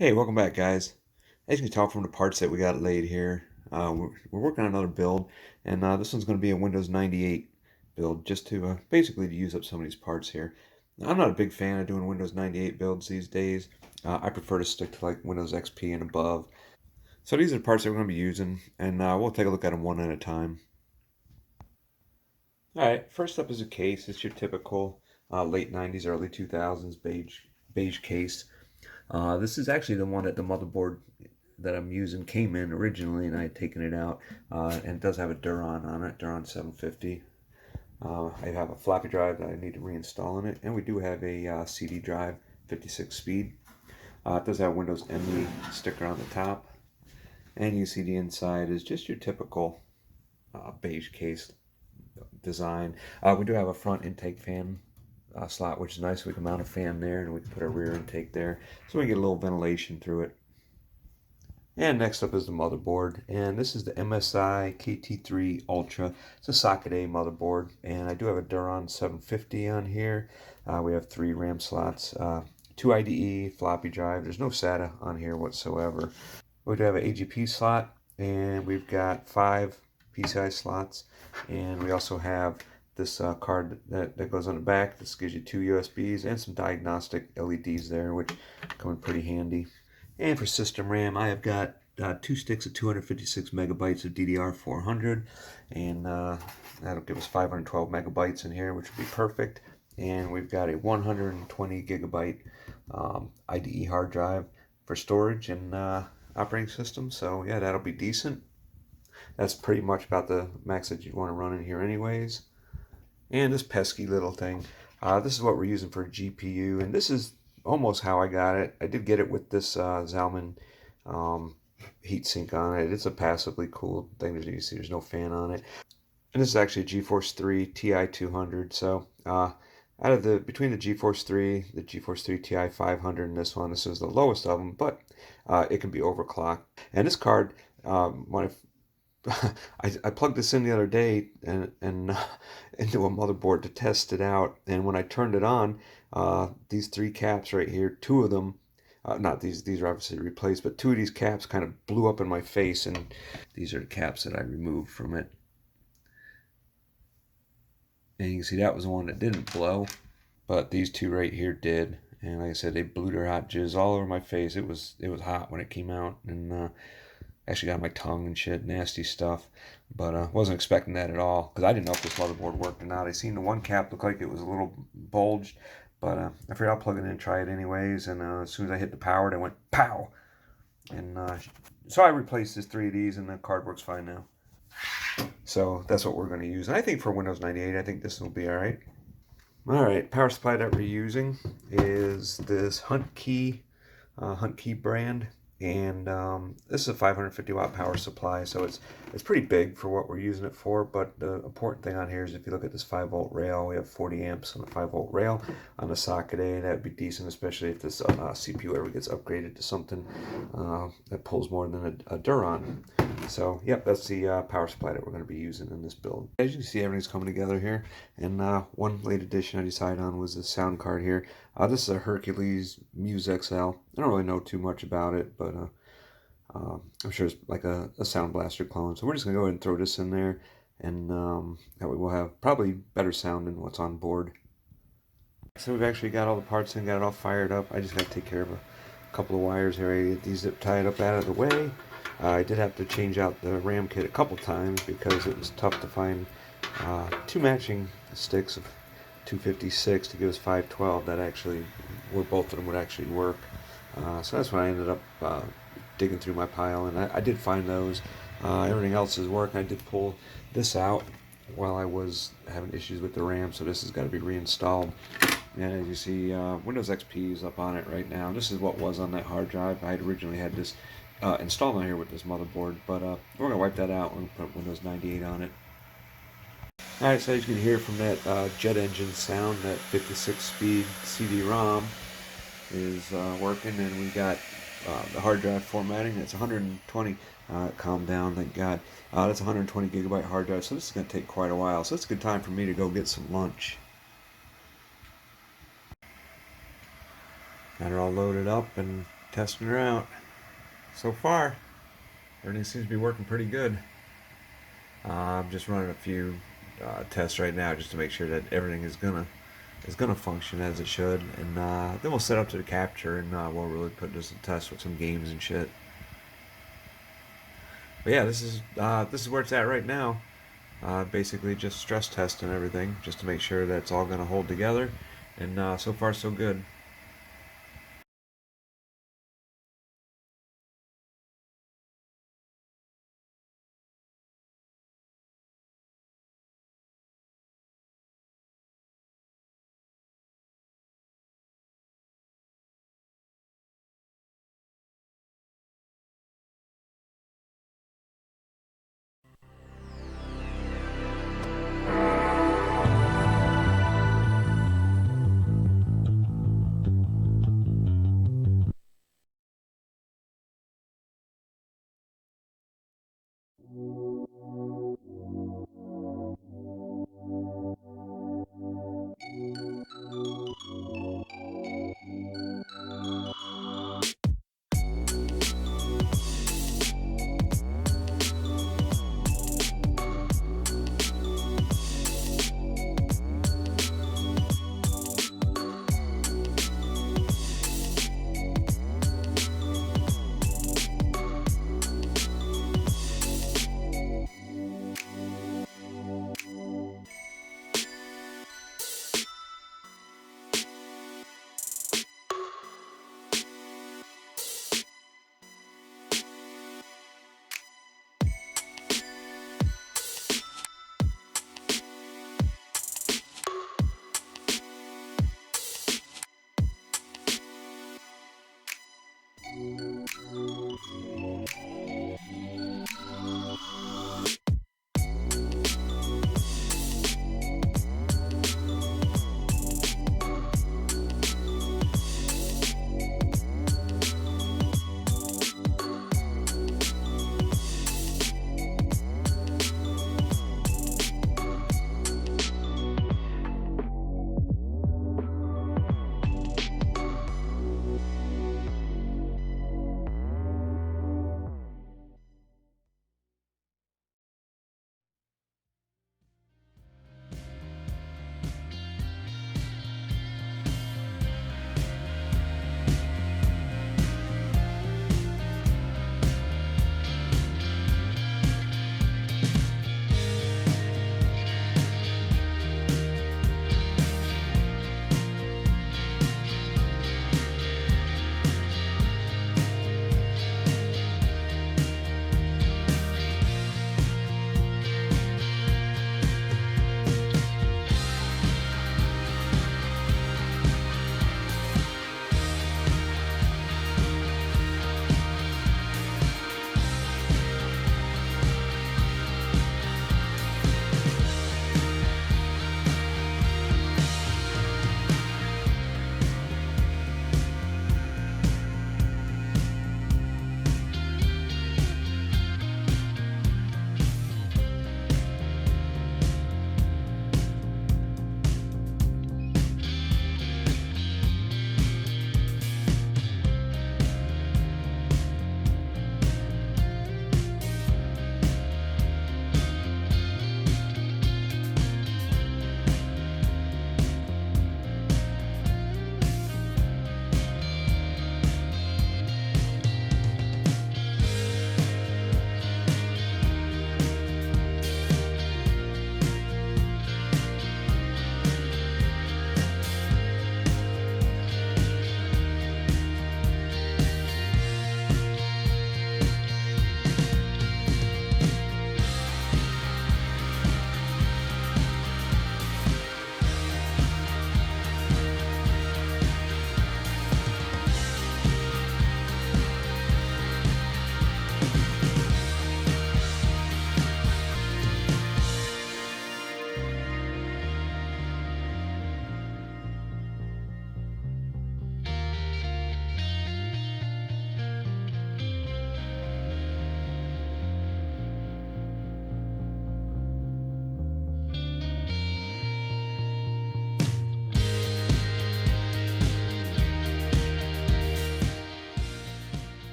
Hey, welcome back, guys. As you can tell from the parts that we got laid here, we're working on another build, and this one's going to be a Windows 98 build, just to basically to use up some of these parts here. Now, I'm not a big fan of doing Windows 98 builds these days. I prefer to stick to like Windows XP and above. So these are the parts that we're going to be using, and we'll take a look at them one at a time. All right, first up is a case. It's your typical late 90s, early 2000s beige case. This is actually the one that the motherboard that I'm using came in originally, and I had taken it out. And it does have a Duron on it, Duron 750. I have a floppy drive that I need to reinstall in it, and we do have a CD drive, 56 speed. It does have Windows ME sticker on the top, and you see the inside is just your typical beige case design. We do have a front intake fan slot, which is nice. We can mount a fan there, and we can put a rear intake there, so we can get a little ventilation through it. And next up is the motherboard, and this is the MSI KT3 Ultra. It's a socket A motherboard, and I do have a Duron 750 on here. We have 3 RAM slots, 2 IDE, floppy drive. There's no SATA on here whatsoever. We do have an AGP slot, and we've got 5 PCI slots, and we also have this card that goes on the back. This gives you 2 USBs and some diagnostic LEDs there, which come in pretty handy. And for system RAM, I have got 2 sticks of 256 megabytes of DDR400, and that'll give us 512 megabytes in here, which would be perfect. And we've got a 120 gigabyte IDE hard drive for storage and operating system. So yeah, that'll be decent. That's pretty much about the max that you'd want to run in here anyways. And this pesky little thing, this is what we're using for GPU, and this is almost how I got it. I did get it with this Zalman heatsink on it. It's a passively cooled thing. As you can see, there's no fan on it. And this is actually a GeForce 3 Ti 200. So out of between the GeForce 3, the GeForce 3 Ti 500, and this one, this is the lowest of them, but it can be overclocked. And this card, when I plugged this in the other day and into a motherboard to test it out, and when I turned it on, these 3 caps right here, 2 of them, not these are obviously replaced, but 2 of these caps kind of blew up in my face, and these are the caps that I removed from it. And you can see that was the one that didn't blow, but these 2 right here did. And like I said, they blew their hot jizz all over my face. It was hot when it came out, and actually got my tongue and shit, nasty stuff. But wasn't expecting that at all, because I didn't know if this motherboard worked or not. I seen the one cap look like it was a little bulged, but I figured I'll plug it in and try it anyways. And as soon as I hit the power, it went pow. And so I replaced this 3 of these, and the card works fine now. So that's what we're going to use. And I think for Windows 98, I think this will be all right. All right, power supply that we're using is this Hunt Key brand. And this is a 550 watt power supply, so it's pretty big for what we're using it for. But the important thing on here is if you look at this 5-volt rail, we have 40 amps on the 5-volt rail on the socket A. That would be decent, especially if this CPU ever gets upgraded to something that pulls more than a Duron. So yep, that's the power supply that we're going to be using in this build. As you can see, everything's coming together here. And one late addition I decided on was the sound card here. This is a Hercules Muse XL. I don't really know too much about it, but I'm sure it's like a Sound Blaster clone. So we're just going to go ahead and throw this in there, and that way we'll have probably better sound than what's on board. So we've actually got all the parts in, got it all fired up. I just got to take care of a couple of wires here. I get these zip tied up out of the way. I did have to change out the RAM kit a couple times because it was tough to find 2 matching sticks of 256 to give us 512 that actually, where both of them would actually work. So that's when I ended up digging through my pile, and I did find those. Everything else is working. I did pull this out while I was having issues with the RAM, so this has got to be reinstalled. And as you see, Windows XP is up on it right now. This is what was on that hard drive. I had originally had this installed on here with this motherboard, but we're going to wipe that out and put Windows 98 on it. Alright, so as you can hear from that jet engine sound, that 56 speed CD-ROM is working, and we got the hard drive formatting. It's 120, calm down, thank God. That's 120 gigabyte hard drive, so this is going to take quite a while. So it's a good time for me to go get some lunch. Got it all loaded up, and testing her out. So far, everything seems to be working pretty good. I'm just running a few tests right now just to make sure that everything is gonna function as it should, and then we'll set up to the capture, and we'll really put this to test with some games and shit. But yeah, this is where it's at right now. Basically just stress testing everything just to make sure that it's all gonna hold together, and so far so good.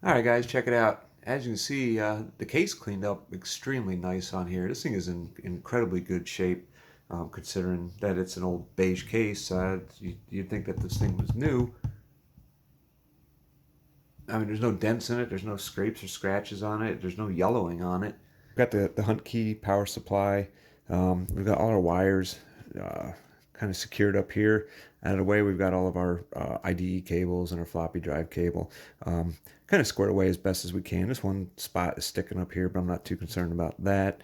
All right, guys, check it out. As you can see, the case cleaned up extremely nice on here. This thing is in incredibly good shape, considering that it's an old beige case. You'd think that this thing was new. I mean, there's no dents in it. There's no scrapes or scratches on it. There's no yellowing on it. We've got the Hunt key power supply. We've got all our wires kind of secured up here. Out of the way, we've got all of our IDE cables and our floppy drive cable kind of squared away as best as we can. This one spot is sticking up here, but I'm not too concerned about that.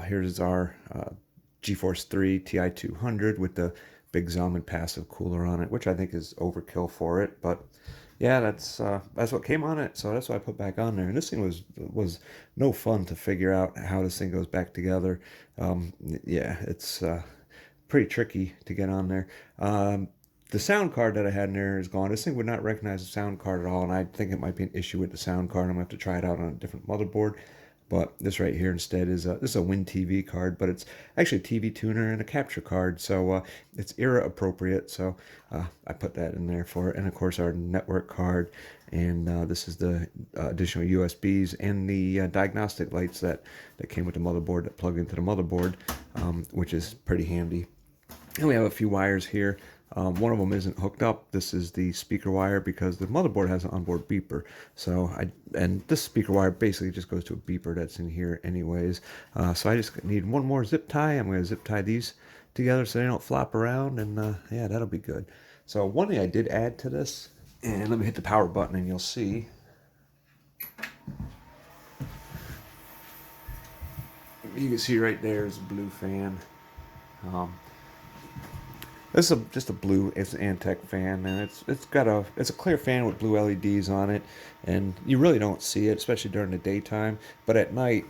Here's our GeForce 3 TI200 with the big Zelman passive cooler on it, which I think is overkill for it, but yeah, that's what came on it, so that's what I put back on there. And this thing was no fun to figure out how this thing goes back together. Yeah, it's pretty tricky to get on there. The sound card that I had in there is gone. This thing would not recognize the sound card at all, and I think it might be an issue with the sound card. I'm gonna have to try it out on a different motherboard. But this right here instead is this is a Win TV card, but it's actually a TV tuner and a capture card, so it's era appropriate. So I put that in there for it, and of course our network card, and this is the additional USBs and the diagnostic lights that came with the motherboard that plug into the motherboard, which is pretty handy. And we have a few wires here. One of them isn't hooked up. This is the speaker wire because the motherboard has an onboard beeper. And this speaker wire basically just goes to a beeper that's in here anyways. So I just need one more zip tie. I'm going to zip tie these together so they don't flop around, and yeah, that'll be good. So one thing I did add to this, and let me hit the power button and you'll see. You can see right there is a blue fan. This is just a blue, it's an Antec fan, and it's a clear fan with blue LEDs on it, and you really don't see it, especially during the daytime. But at night,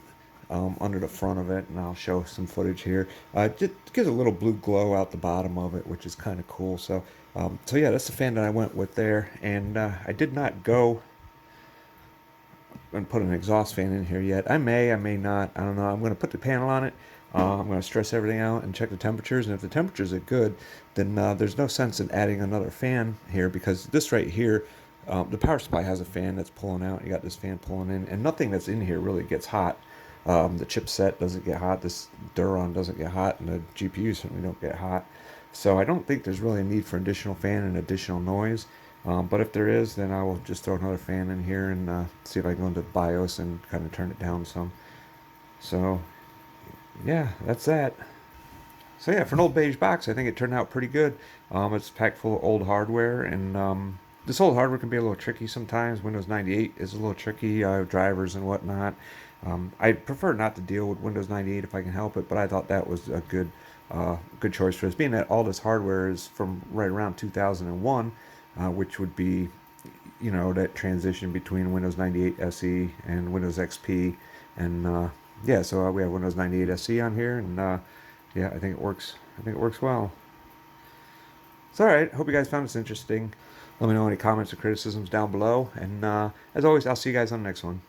under the front of it, and I'll show some footage here, it gives a little blue glow out the bottom of it, which is kind of cool. So yeah, that's the fan that I went with there, and I did not go and put an exhaust fan in here yet. I may not. I don't know. I'm going to put the panel on it. I'm going to stress everything out and check the temperatures. And if the temperatures are good, then there's no sense in adding another fan here, because this right here, the power supply has a fan that's pulling out. You got this fan pulling in, and nothing that's in here really gets hot. The chipset doesn't get hot. This Duron doesn't get hot, and the GPU certainly don't get hot. So I don't think there's really a need for additional fan and additional noise. But if there is, then I will just throw another fan in here and see if I can go into BIOS and kind of turn it down some. So yeah, that's that. So yeah, for an old beige box, I think it turned out pretty good. It's packed full of old hardware, and this old hardware can be a little tricky sometimes. Windows 98 is a little tricky, drivers and whatnot. I prefer not to deal with Windows 98 if I can help it, but I thought that was a good choice for us, being that all this hardware is from right around 2001, which would be, you know, that transition between Windows 98 SE and Windows XP, and yeah, so we have Windows 98 SE on here, and yeah, I think it works. I think it works well. So all right, hope you guys found this interesting. Let me know any comments or criticisms down below, and as always, I'll see you guys on the next one.